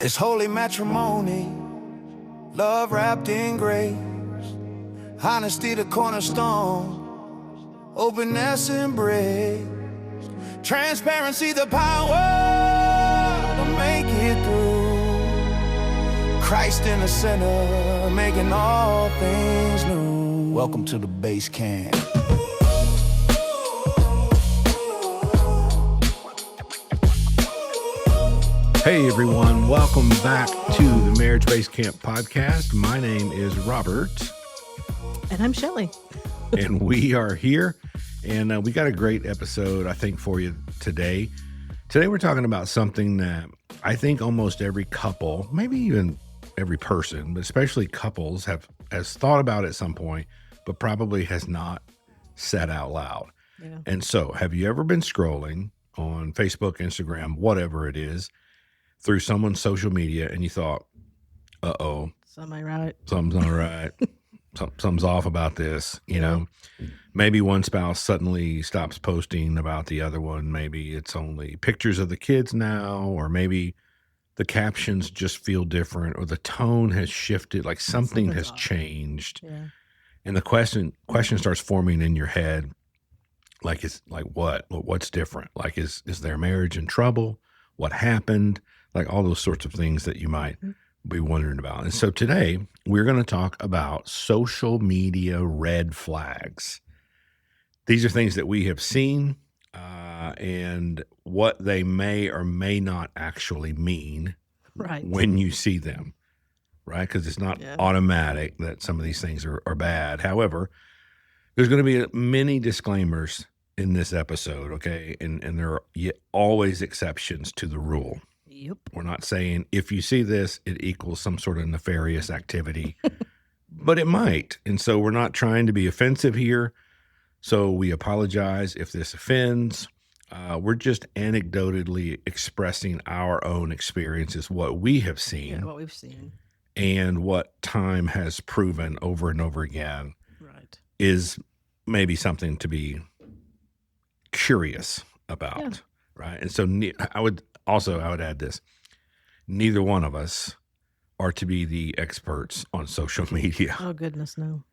It's holy matrimony, love wrapped in grace, honesty the cornerstone, openness embrace, transparency the power to make it through, Christ in the center, making all things new. Welcome to the base camp. Hey everyone, welcome back to the Marriage Base Camp podcast. My name is Robert. And I'm Shelly. And we are here, and we got a great episode, I think, for you today. Today we're talking about something that I think almost every couple, maybe even every person, but especially couples has thought about at some point, but probably has not said out loud. Yeah. And so, have you ever been scrolling on Facebook, Instagram, whatever it is, through someone's social media, and you thought, uh-oh. Something right. Something's not right. Something's off about this, you know. Maybe one spouse suddenly stops posting about the other one. Maybe it's only pictures of the kids now, or maybe the captions just feel different, or the tone has shifted, like something has changed. Yeah. And the question starts forming in your head, like, it's like, what's different? Like, is their marriage in trouble? What happened? Like all those sorts of things that you might be wondering about. And so today we're going to talk about social media red flags. These are things that we have seen and what they may or may not actually mean when you see them, right? Because it's not automatic that some of these things are bad. However, there's going to be many disclaimers in this episode, okay? And there are always exceptions to the rule. Yep. We're not saying if you see this, it equals some sort of nefarious activity, but it might. And so we're not trying to be offensive here. So we apologize if this offends. We're just anecdotally expressing our own experiences, what we have seen. Yeah, what we've seen. And what time has proven over and over again is maybe something to be curious about, right? And so I would add this. Neither one of us are to be the experts on social media. Oh, goodness, no.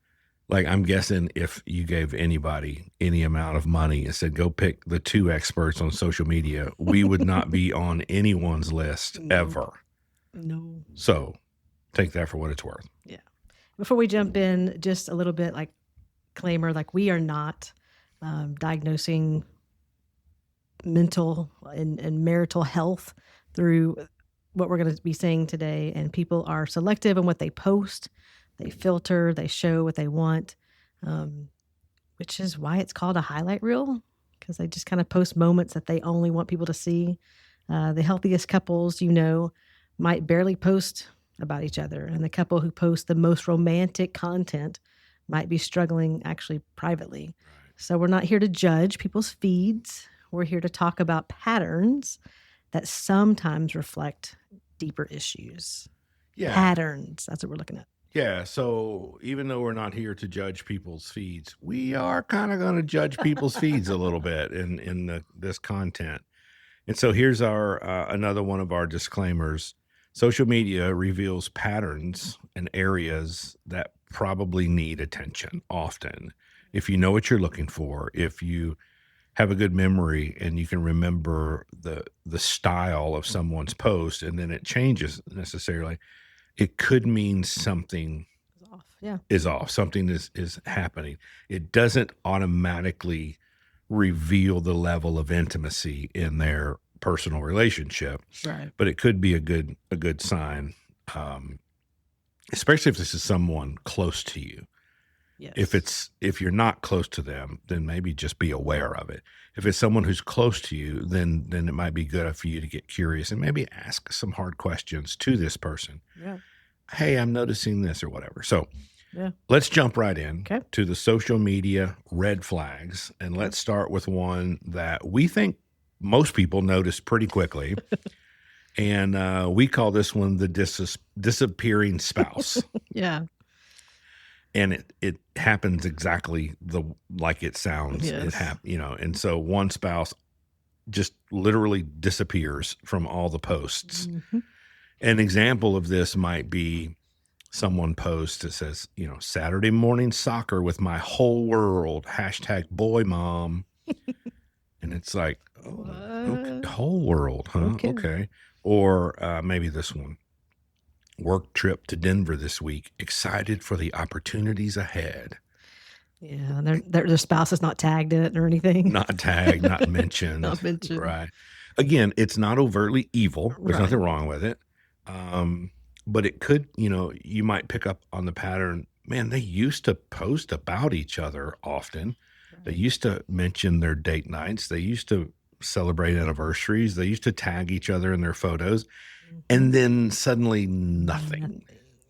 Like, I'm guessing if you gave anybody any amount of money and said, go pick the two experts on social media, we would not be on anyone's list ever. No. So take that for what it's worth. Yeah. Before we jump in, just a little bit like disclaimer, like we are not diagnosing mental and marital health through what we're going to be saying today. And people are selective in what they post. They filter, they show what they want, which is why it's called a highlight reel, because they just kind of post moments that they only want people to see. The healthiest couples, might barely post about each other. And the couple who posts the most romantic content might be struggling actually privately. So we're not here to judge people's feeds. We're here to talk about patterns that sometimes reflect deeper issues. Yeah. Patterns. That's what we're looking at. Yeah. So even though we're not here to judge people's feeds, we are kind of going to judge people's feeds a little bit in this content. And so here's our another one of our disclaimers. Social media reveals patterns and areas that probably need attention often. If you know what you're looking for, if you have a good memory and you can remember the style of someone's post and then it changes necessarily, it could mean something is off. Something is happening. It doesn't automatically reveal the level of intimacy in their personal relationship, but it could be a good sign, especially if this is someone close to you. Yes. If you're not close to them, then maybe just be aware of it. If it's someone who's close to you, then it might be good for you to get curious and maybe ask some hard questions to this person. Yeah. Hey, I'm noticing this or whatever. So let's jump right in to the social media red flags. And let's start with one that we think most people notice pretty quickly. And we call this one the disappearing spouse. Yeah. And it happens exactly like it sounds. Yes. And so one spouse just literally disappears from all the posts. Mm-hmm. An example of this might be someone posts that says, Saturday morning soccer with my whole world, #boy mom. And it's like, oh, okay, What? whole world, huh? Okay. Or maybe this one, work trip to Denver this week, excited for the opportunities ahead. Yeah, and their spouse is not tagged in it or anything. Not tagged, not mentioned. Not mentioned. Right. Again, it's not overtly evil. There's nothing wrong with it. But it could, you might pick up on the pattern. Man, they used to post about each other often. They used to mention their date nights. They used to celebrate anniversaries. They used to tag each other in their photos. And then suddenly nothing.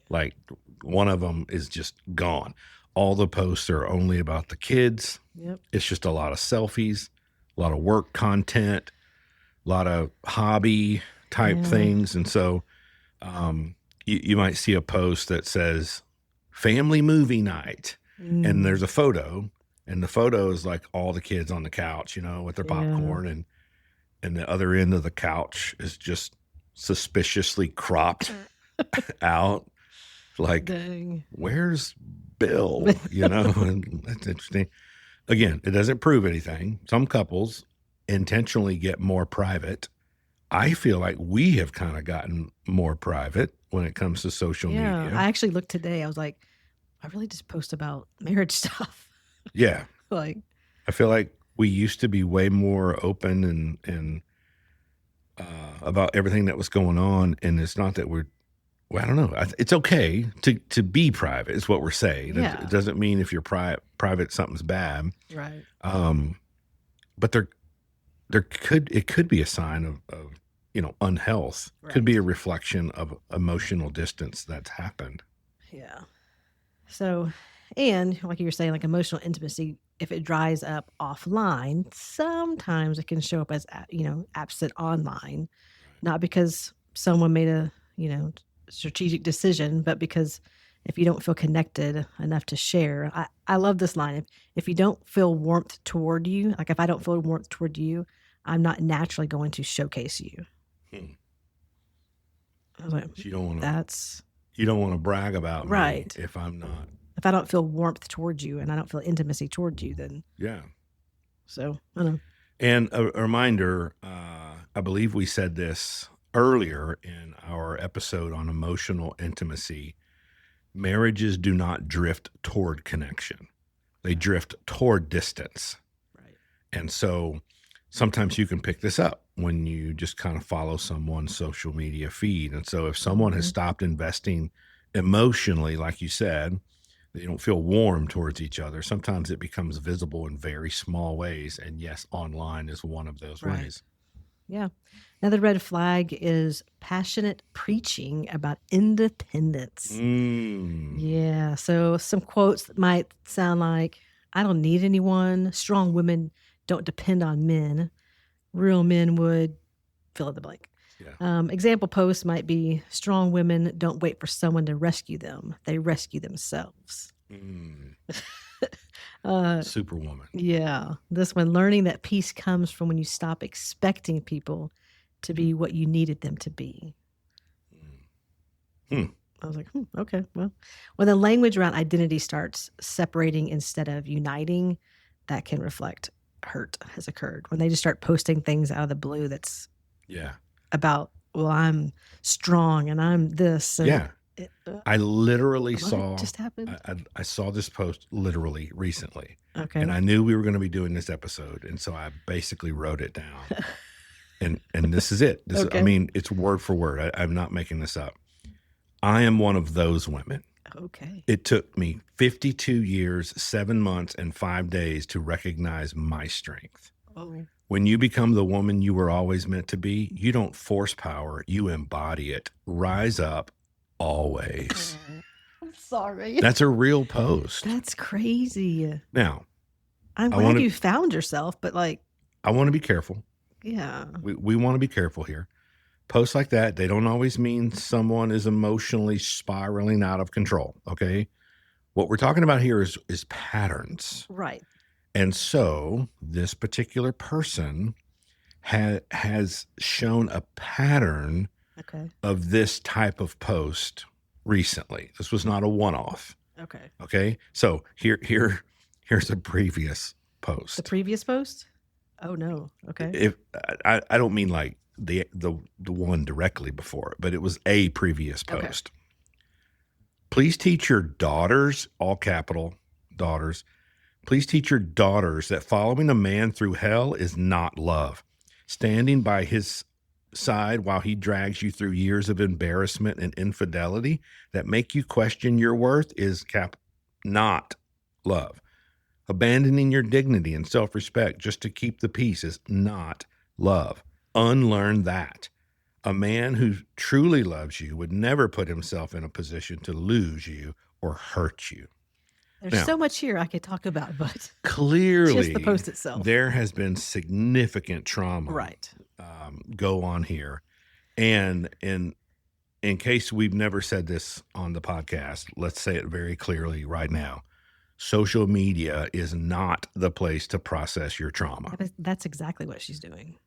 Like one of them is just gone. All the posts are only about the kids. Yep. It's just a lot of selfies, a lot of work content, a lot of hobby type things. And so you might see a post that says family movie night, and there's a photo, and the photo is like all the kids on the couch, with their popcorn, and the other end of the couch is just suspiciously cropped out. Like, Dang. Where's Bill? And that's interesting. Again, it doesn't prove anything. Some couples intentionally get more private. I feel like we have kind of gotten more private when it comes to social media. I actually looked today. I was like, I really just post about marriage stuff. Yeah. Like, I feel like we used to be way more open and about everything that was going on. And it's not that I don't know. It's okay to be private is what we're saying. Yeah. It doesn't mean if you're private, something's bad. Right. But it could be a sign of unhealth. Right. Could be a reflection of emotional distance that's happened. Yeah. So, and like you were saying, like emotional intimacy, if it dries up offline, sometimes it can show up as, absent online, not because someone made a, strategic decision, but because if you don't feel connected enough to share. I love this line. If you don't feel warmth toward you, like if I don't feel warmth toward you, I'm not naturally going to showcase you. I was like, you don't want that's you don't want to brag about right. me if I'm not. If I don't feel warmth towards you and I don't feel intimacy towards you, then yeah. So I don't know. And a reminder, I believe we said this earlier in our episode on emotional intimacy. Marriages do not drift toward connection. They drift toward distance. Right. And so sometimes you can pick this up when you just kind of follow someone's social media feed. And so if someone has stopped investing emotionally, like you said, they don't feel warm towards each other. Sometimes it becomes visible in very small ways. And yes, online is one of those ways. Yeah. Another red flag is passionate preaching about independence. Yeah. So some quotes that might sound like, I don't need anyone. Strong women don't depend on men. Real men would fill in the blank. Yeah. Example posts might be, strong women don't wait for someone to rescue them. They rescue themselves. Superwoman. Yeah. This one, learning that peace comes from when you stop expecting people to be what you needed them to be. I was like, okay, well, when the language around identity starts separating instead of uniting, that can reflect hurt has occurred. When they just start posting things out of the blue that's about, well, I'm strong and I'm this. And I literally saw, just happened? I saw this post literally recently. Okay. And I knew we were going to be doing this episode. And so I basically wrote it down. and this is it. I mean, it's word for word. I'm not making this up. I am one of those women. Okay. It took me 52 years, 7 months, and 5 days to recognize my strength. Oh. When you become the woman you were always meant to be, you don't force power, you embody it. Rise up always. I'm sorry. That's a real post. That's crazy. Now, I'm glad you found yourself, but like, I want to be careful. Yeah. We want to be careful here. Posts like that, they don't always mean someone is emotionally spiraling out of control, okay? What we're talking about here is patterns. Right. And so this particular person has shown a pattern Okay. of this type of post recently. This was not a one-off. Okay. Okay. So here's a previous post. The previous post? Oh no. Okay. If I don't mean like the one directly before it, but it was a previous Okay. post. Please teach your daughters, all capital daughters, please teach your daughters that following a man through hell is not love. Standing by his side while he drags you through years of embarrassment and infidelity that make you question your worth is not love. Abandoning your dignity and self-respect just to keep the peace is not love. Unlearn that. A man who truly loves you would never put himself in a position to lose you or hurt you. There's Now, so much here I could talk about, but clearly, just the post itself. there has been significant trauma Right. go on here. And in case we've never said this on the podcast, let's say it very clearly right now. Social media is not the place to process your trauma. That's exactly what she's doing.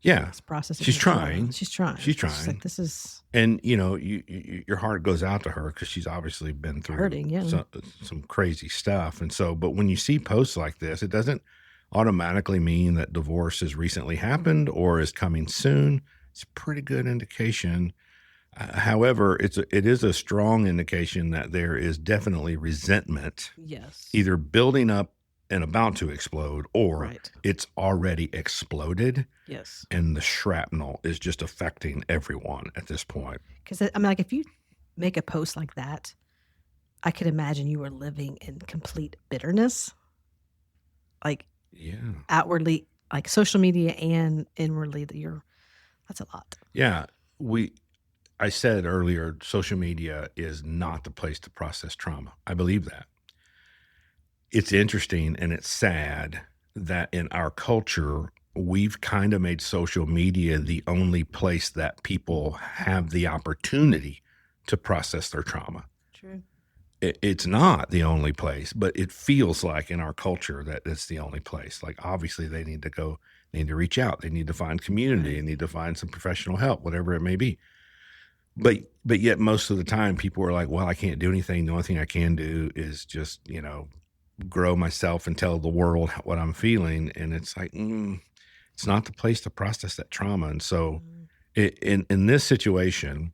Yeah. It's processing. She's her trauma. trying. She's trying. She's She's trying. like, this is And, you know, your heart goes out to her because she's obviously been through hurting. Yeah. some crazy stuff. And so, but when you see posts like this, it doesn't automatically mean that divorce has recently happened or is coming soon. It's a pretty good indication. However, it is a strong indication that there is definitely resentment, Yes. either building up and about to explode, or Right. it's already exploded. Yes. And the shrapnel is just affecting everyone at this point. Because I mean, like, if you make a post like that, I could imagine you were living in complete bitterness, like Yeah. outwardly, like social media and inwardly. That's a lot. Yeah. I said earlier, social media is not the place to process trauma. I believe that. It's interesting and it's sad that in our culture, we've kind of made social media the only place that people have the opportunity to process their trauma. True. It's not the only place, but it feels like in our culture that it's the only place. Like, obviously, they need to reach out. They need to find community. They need to find some professional help, whatever it may be. But yet most of the time people are like, well, I can't do anything. The only thing I can do is just, grow myself and tell the world what I'm feeling. And it's like, it's not the place to process that trauma. And so in this situation,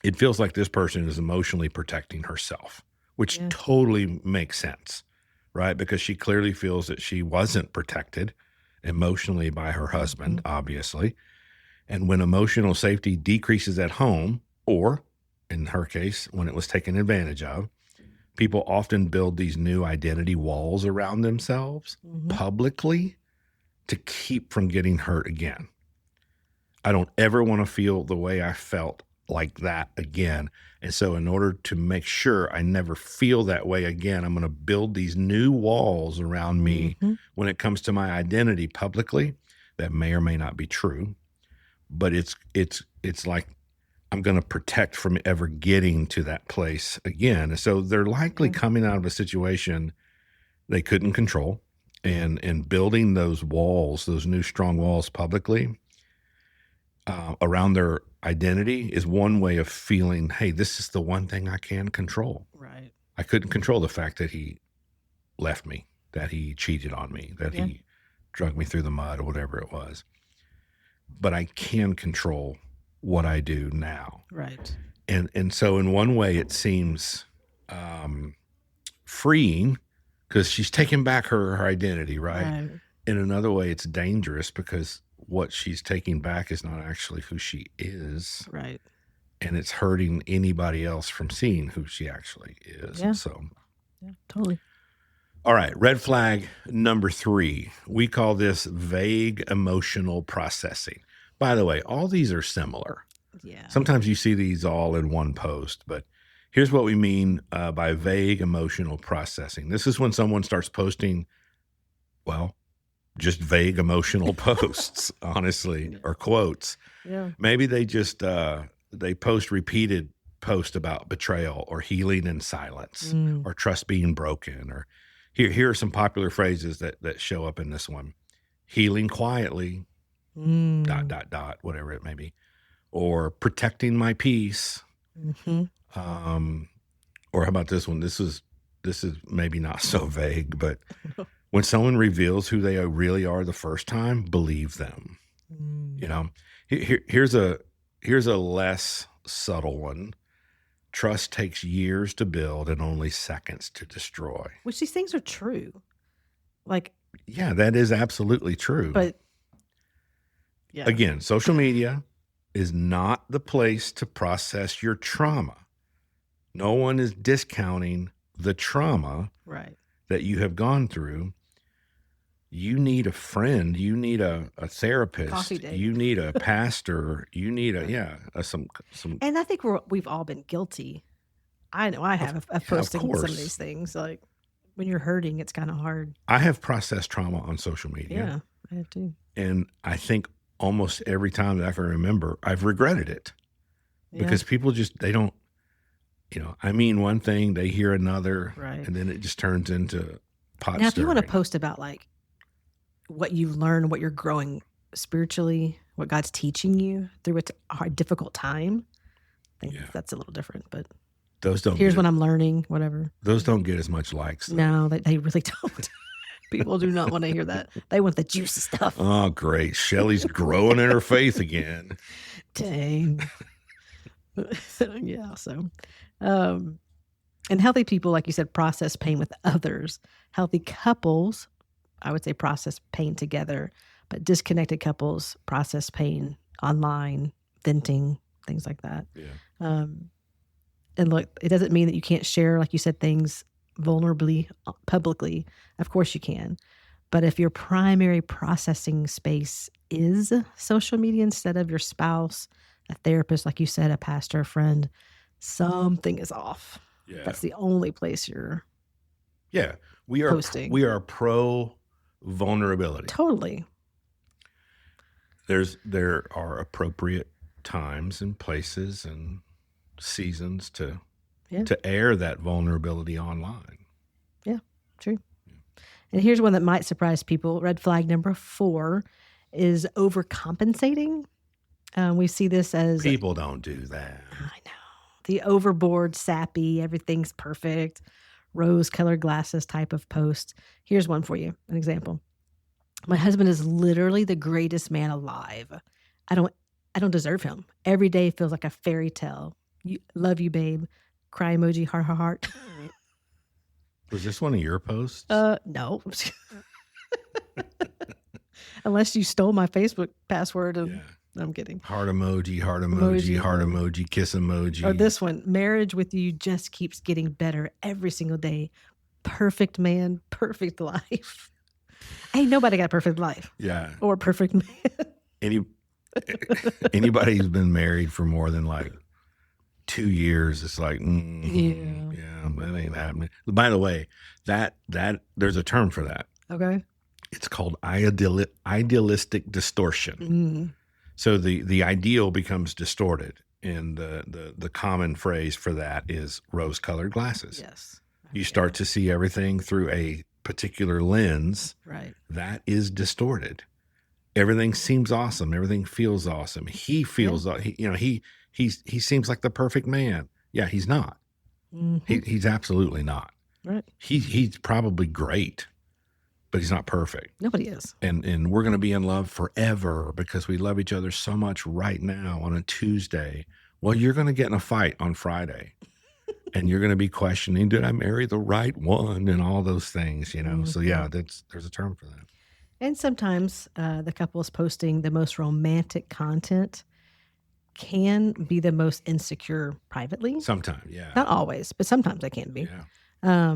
it feels like this person is emotionally protecting herself, which totally makes sense, right? Because she clearly feels that she wasn't protected emotionally by her husband, obviously. And when emotional safety decreases at home, or in her case, when it was taken advantage of, people often build these new identity walls around themselves publicly to keep from getting hurt again. I don't ever want to feel the way I felt like that again. And so in order to make sure I never feel that way again, I'm going to build these new walls around me when it comes to my identity publicly. That may or may not be true. But it's like I'm going to protect from ever getting to that place again. And so they're likely coming out of a situation they couldn't control, and building those walls, those new strong walls publicly around their identity is one way of feeling, hey, this is the one thing I can control. Right. I couldn't control the fact that he left me, that he cheated on me, that he drug me through the mud or whatever it was. But I can control what I do now. Right. And so in one way it seems freeing because she's taking back her identity, right? In another way it's dangerous because what she's taking back is not actually who she is. Right. And it's hurting anybody else from seeing who she actually is. Yeah. So, yeah, totally. All right, red flag number 3. We call this vague emotional processing. By the way, all these are similar. Yeah. Sometimes you see these all in one post, but here's what we mean by vague emotional processing. This is when someone starts posting, well, just vague emotional posts, honestly, or quotes. Yeah. Maybe they just, they post repeated posts about betrayal or healing in silence or trust being broken, or here are some popular phrases that show up in this one. Healing quietly, ... whatever it may be. or protecting my peace. Mm-hmm. Or how about this one? This is maybe not so vague, but when someone reveals who they really are the first time, believe them. Mm. You know, here's a less subtle one. Trust takes years to build and only seconds to destroy. Which these things are true. Like, Yeah, that is absolutely true. but yeah. Again, social media is not the place to process your trauma. No one is discounting the trauma Right. that you have gone through. You need a friend. You need a therapist. Coffee date. You need a pastor. You need some. And I think we've all been guilty. I know I have of posting some course. of these things. Like when you're hurting, it's kind of hard. I have processed trauma on social media. Yeah, I have too. And I think almost every time that I can remember, I've regretted it. Yeah. Because people just, they don't, I mean one thing, they hear another, Right. and then it just turns into pot Now, if you want to stirring. post about like what you've learned, what you're growing spiritually, what God's teaching you through a hard, difficult time, I think that's a little different. But Those don't. Here's what I'm learning, whatever. Those don't get as much likes, though. No, they really don't. People do not want to hear that. They want the juicy stuff. Oh, great. Shelley's growing in her faith again. Dang. Yeah. So, and healthy people, like you said, process pain with others. Healthy couples, I would say, process pain together, but disconnected couples process pain online, venting, things like that. Yeah. And look, it doesn't mean that you can't share, like you said, things vulnerably, publicly. Of course you can. But if your primary processing space is social media instead of your spouse, a therapist, like you said, a pastor, a friend, something is off. Yeah. That's the only place you're we are posting. We are pro vulnerability. Totally. There are appropriate times and places and seasons to air that vulnerability online. Yeah, true. And here's one that might surprise people. Red flag number 4 is overcompensating. We see this as People don't do that. I know. The overboard, sappy, everything's perfect, rose-colored glasses type of post. Here's one for you, an example. My husband is literally the greatest man alive. I don't deserve him. Every day feels like a fairy tale. Love you, babe. Cry emoji, heart, heart, heart. Was this one of your posts? No. Unless you stole my Facebook password. I'm kidding. Heart emoji, heart emoji, heart emoji, kiss emoji. Or this one, marriage with you just keeps getting better every single day. Perfect man, perfect life. Ain't nobody got a perfect life. Yeah. Or a perfect man. Anybody who's been married for more than like 2 years, it's like, that ain't happening. By the way, that there's a term for that. Okay. It's called idealistic distortion. Mm-hmm. So the ideal becomes distorted, and the common phrase for that is rose-colored glasses. Yes. You start to see everything through a particular lens. Right. That is distorted. Everything seems awesome. Everything feels awesome. He feels, he seems like the perfect man. Yeah, he's not. Mm-hmm. He's absolutely not. Right. He's probably great, but he's not perfect. Nobody is. And we're going to be in love forever because we love each other so much right now on a Tuesday. Well, you're going to get in a fight on Friday. And you're going to be questioning, did I marry the right one? And all those things, Mm-hmm. So yeah, there's a term for that. And sometimes the couple is posting the most romantic content can be the most insecure privately. Sometimes, yeah. Not always, but sometimes it can be. Yeah.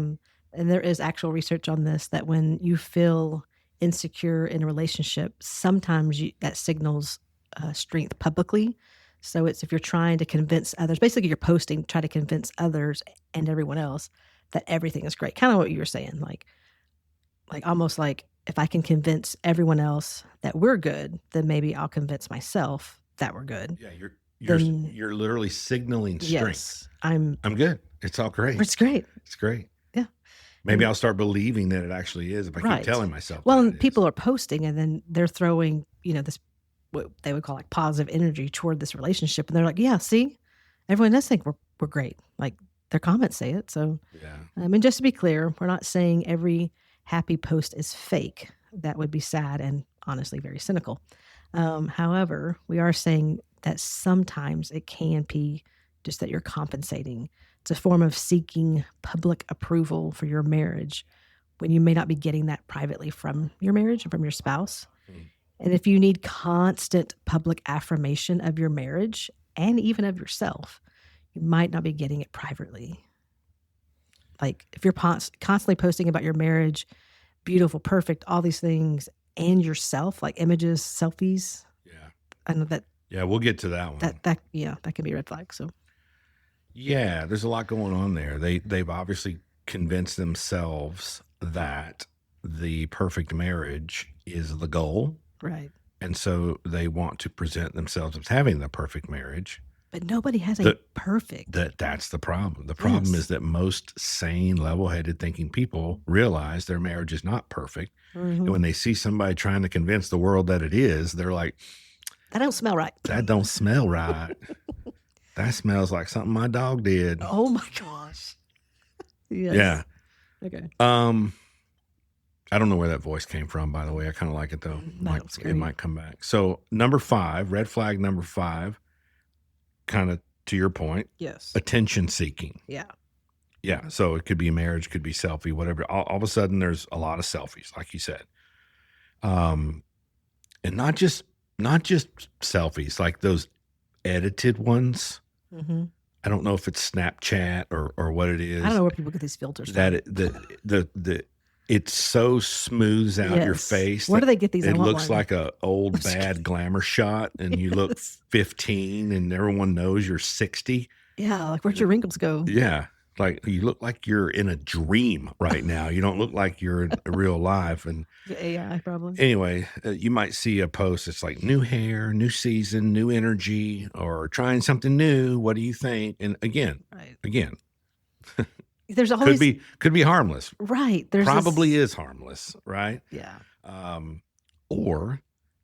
And there is actual research on this, that when you feel insecure in a relationship, sometimes that signals strength publicly. So it's if you're trying to convince others, basically you're posting to try to convince others and everyone else that everything is great. Kind of what you were saying, like almost like if I can convince everyone else that we're good, then maybe I'll convince myself that we're good. Yeah, you're literally signaling strength. Yes, I'm good. It's all great. It's great. It's great. Yeah. Maybe I'll start believing that it actually is if I keep telling myself. Well, that and people are posting and then they're throwing, this what they would call like positive energy toward this relationship. And they're like, yeah, see, everyone does think we're great. Like their comments say it. So, Yeah. and just to be clear, we're not saying every happy post is fake. That would be sad and honestly very cynical. However, we are saying that sometimes it can be just that you're compensating. It's a form of seeking public approval for your marriage when you may not be getting that privately from your marriage and from your spouse. And if you need constant public affirmation of your marriage and even of yourself, you might not be getting it privately. Like if you're constantly posting about your marriage, beautiful, perfect, all these things, and yourself, like images, selfies. Yeah. I know that. Yeah, we'll get to that one. That can be a red flag. So. Yeah, there's a lot going on there. They've obviously convinced themselves that the perfect marriage is the goal. Right. And so they want to present themselves as having the perfect marriage. But nobody has a perfect. That's the problem. The problem is that most sane, level-headed thinking people realize their marriage is not perfect. Mm-hmm. And when they see somebody trying to convince the world that it is, they're like, that don't smell right. That don't smell right. That smells like something my dog did. Oh my gosh. Yes. Yeah. Okay. I don't know where that voice came from, by the way. I kind of like it though. It might come back. So number 5, red flag number 5, kind of to your point. Yes. Attention seeking. Yeah. Yeah. So it could be marriage, could be selfie, whatever. All of a sudden there's a lot of selfies, like you said. And not just selfies, like those edited ones. Mm-hmm. I don't know if it's Snapchat or what it is. I don't know where people get these filters from. It so smooths out your face. Where do they get these? It looks like a old bad glamour shot, and you look 15, and everyone knows you're 60. Yeah, like where'd your wrinkles go? Yeah, like you look like you're in a dream right now. You don't look like you're in real life. And AI probably. Anyway, you might see a post that's like new hair, new season, new energy, or trying something new. What do you think? And again. There's always could be harmless, right? There's probably is harmless, right? Yeah. Or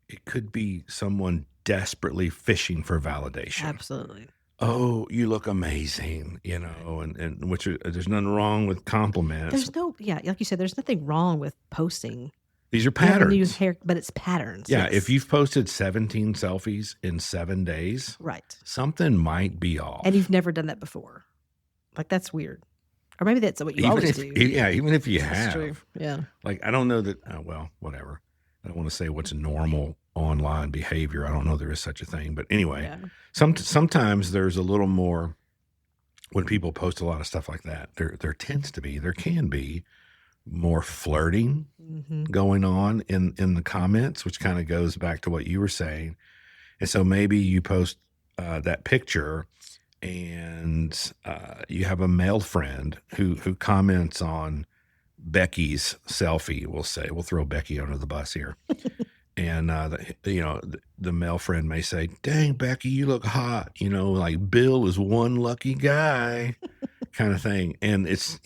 it could be someone desperately fishing for validation. Absolutely. Oh, you look amazing, and which there's nothing wrong with compliments. Like you said, there's nothing wrong with posting. These are patterns. New hair, but it's patterns. Yeah, yes. If you've posted 17 selfies in 7 days, right, something might be off, and you've never done that before. Like that's weird. Or maybe that's what you always do. Yeah, even if you have. True. Yeah. Like, I don't know that, whatever. I don't want to say what's normal online behavior. I don't know there is such a thing. But anyway, sometimes there's a little more, when people post a lot of stuff like that, there can be more flirting going on in the comments, which kind of goes back to what you were saying. And so maybe you post that picture, and you have a male friend who comments on Becky's selfie. We'll throw Becky under the bus here. And the male friend may say, "Dang, Becky, you look hot. Like Bill is one lucky guy," kind of thing. And it's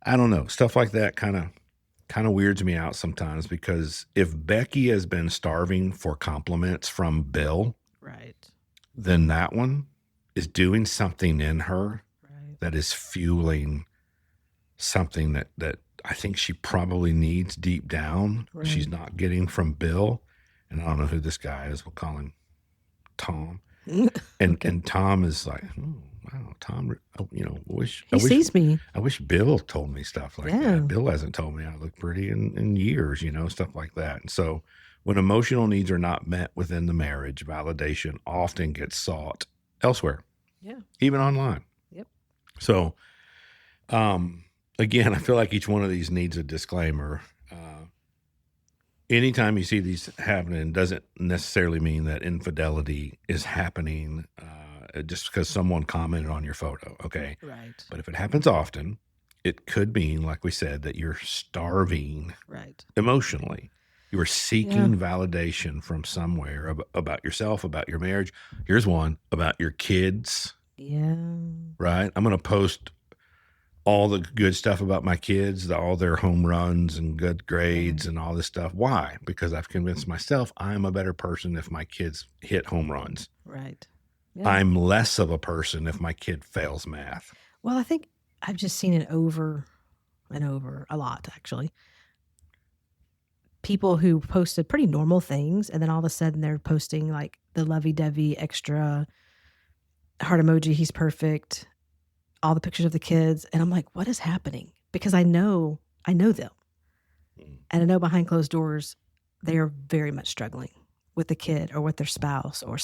I don't know, stuff like that kind of weirds me out sometimes, because if Becky has been starving for compliments from Bill, right, then that one is doing something in her that is fueling something that I think she probably needs deep down. Right. She's not getting from Bill. And I don't know who this guy is. We'll call him Tom. And Tom is like, wow, Tom, he sees me. I wish Bill told me stuff like that. Bill hasn't told me I look pretty in years, stuff like that. And so when emotional needs are not met within the marriage, validation often gets sought elsewhere. Yeah. Even online. Yep. So, again, I feel like each one of these needs a disclaimer. Anytime you see these happening doesn't necessarily mean that infidelity is happening just because someone commented on your photo, okay? Right. But if it happens often, it could mean, like we said, that you're starving emotionally. You are seeking validation from somewhere about yourself, about your marriage. Here's one about your kids. Yeah. Right? I'm going to post all the good stuff about my kids, all their home runs and good grades and all this stuff. Why? Because I've convinced myself I'm a better person if my kids hit home runs. Right. Yeah. I'm less of a person if my kid fails math. Well, I think I've just seen it over and over a lot, actually. People who posted pretty normal things, and then all of a sudden they're posting like the lovey-dovey extra heart emoji, he's perfect, all the pictures of the kids. And I'm like, what is happening? Because I know them. And I know behind closed doors, they are very much struggling with the kid or with their spouse, or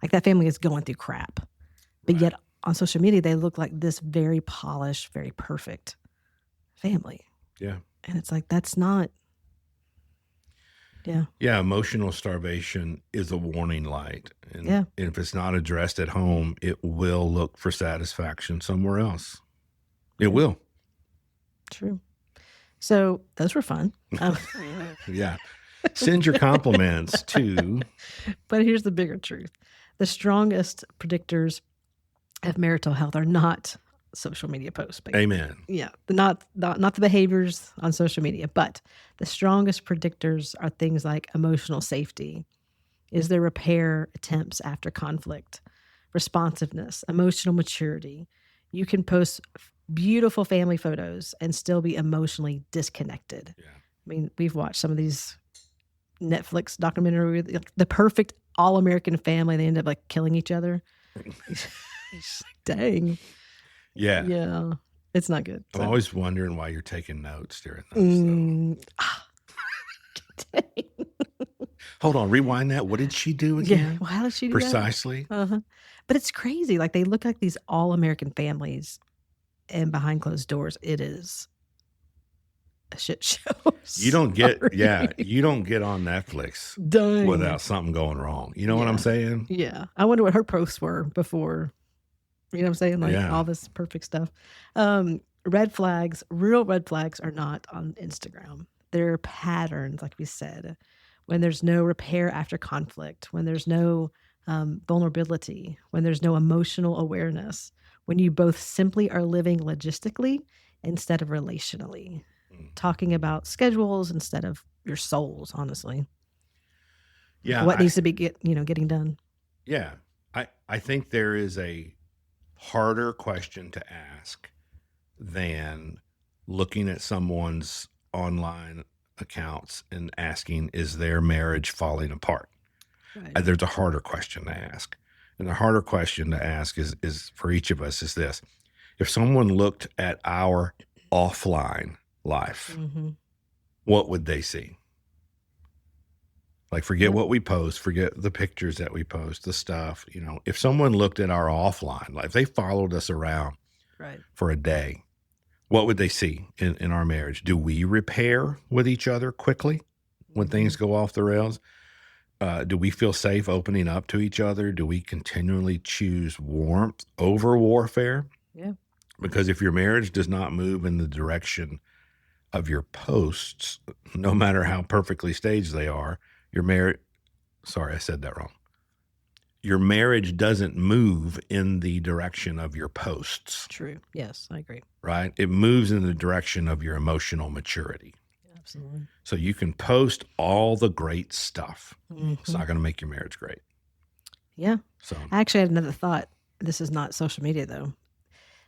like that family is going through crap. But yet on social media, they look like this very polished, very perfect family. Yeah. And it's like, that's not. Yeah. Yeah. Emotional starvation is a warning light. And Yeah. if it's not addressed at home, it will look for satisfaction somewhere else. It will. True. So those were fun. Yeah. Send your compliments to. But here's the bigger truth. The strongest predictors of marital health are not social media posts. Amen. Yeah. Not the behaviors on social media, but the strongest predictors are things like emotional safety. Is there repair attempts after conflict? Responsiveness, emotional maturity. You can post beautiful family photos and still be emotionally disconnected. Yeah. I mean, we've watched some of these Netflix documentary, the perfect all-American family. They end up like killing each other. Dang. Yeah. Yeah. It's not good. I'm always wondering why you're taking notes during those. Dang. Hold on. Rewind that. What did she do again? Yeah. Well, how did she do Precisely. that? Uh-huh. But it's crazy. Like they look like these all-American families, and behind closed doors, it is a shit show. You don't get, you don't get on Netflix without something going wrong. You know what I'm saying? Yeah. I wonder what her posts were before, you know what I'm saying? Like all this perfect stuff. Red flags, real red flags are not on Instagram. They're patterns, like we said, when there's no repair after conflict, when there's no vulnerability, when there's no emotional awareness, when you both simply are living logistically instead of relationally, talking about schedules instead of your souls, honestly. Yeah. What needs to be getting done. Yeah. I think there is a harder question to ask than looking at someone's online accounts and asking, is their marriage falling apart? Right. There's a harder question to ask. And the harder question to ask is for each of us is this. If someone looked at our offline life, what would they see? Like, forget what we post, forget the pictures that we post, the stuff, if someone looked at our offline life, they followed us around for a day, what would they see in our marriage? Do we repair with each other quickly when things go off the rails? Do we feel safe opening up to each other? Do we continually choose warmth over warfare? Yeah. Because if your marriage does not move in the direction of your posts, no matter how perfectly staged they are, your marriage, sorry, I said that wrong. Your marriage doesn't move in the direction of your posts. True. Yes, I agree. Right? It moves in the direction of your emotional maturity. Absolutely. So you can post all the great stuff. It's not going to make your marriage great. Yeah. So I actually had another thought. This is not social media, though.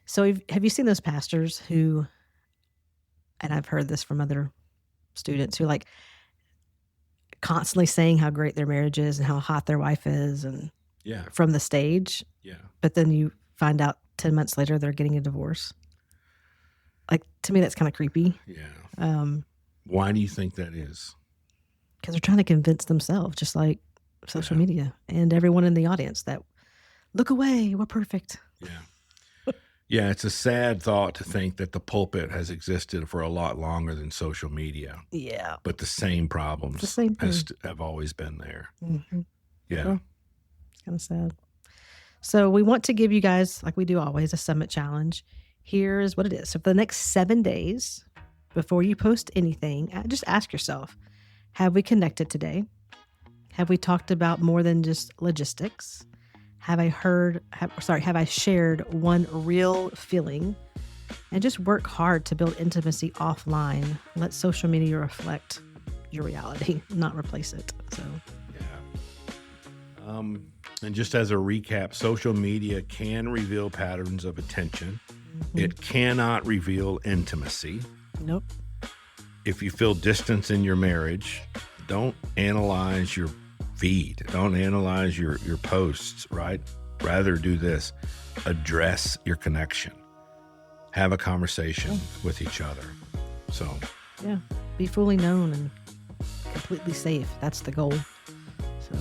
So have you seen those pastors who, and I've heard this from other students, who like constantly saying how great their marriage is and how hot their wife is, and from the stage. Yeah. But then you find out 10 months later they're getting a divorce. Like, to me, that's kind of creepy. Yeah. Why do you think that is? Because they're trying to convince themselves, just like social media and everyone in the audience, that look away, we're perfect. Yeah. Yeah, it's a sad thought to think that the pulpit has existed for a lot longer than social media. Yeah. But the same problems have always been there. Yeah. Well, it's kind of sad. So we want to give you guys, like we do always, a summit challenge. Here's what it is. So for the next 7 days, before you post anything, just ask yourself, have we connected today? Have we talked about more than just logistics? Have I shared one real feeling? And just work hard to build intimacy offline. Let social media reflect your reality, not replace it. So, yeah. And just as a recap, social media can reveal patterns of attention. It cannot reveal intimacy. nope. If you feel distance in your marriage, don't analyze your feed. Don't analyze your posts, right? Rather do this. Address your connection. Have a conversation with each other. So, Yeah. Be fully known and completely safe. That's the goal. So,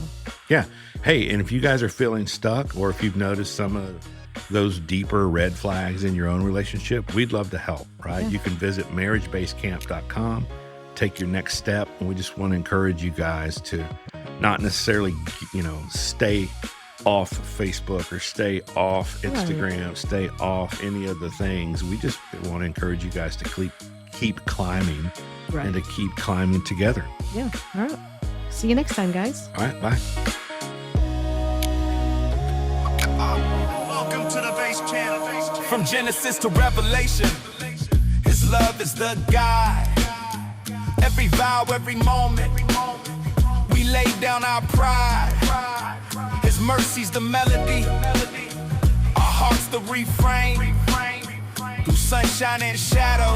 yeah. Hey, and if you guys are feeling stuck, or if you've noticed some of those deeper red flags in your own relationship, we'd love to help, right? Yeah. You can visit marriagebasedcamp.com, take your next step. And we just want to encourage you guys to not necessarily, stay off Facebook or stay off Instagram, stay off any of the things. We just want to encourage you guys to keep climbing and to keep climbing together. Yeah. All right. See you next time, guys. All right. Bye. Welcome to the Base Channel. From Genesis to Revelation, His love is the guide. Every vow, every moment, we lay down our pride. His mercy's the melody, our heart's the refrain. Through sunshine and shadow,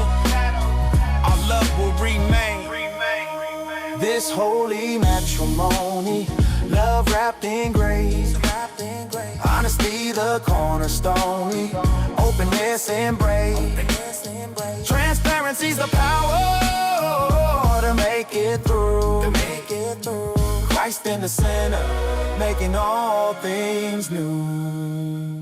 our love will remain. This holy matrimony, love wrapped in grace. Honesty the cornerstone, openness embrace. Transparency's the power to make it through. Christ in the center, making all things new.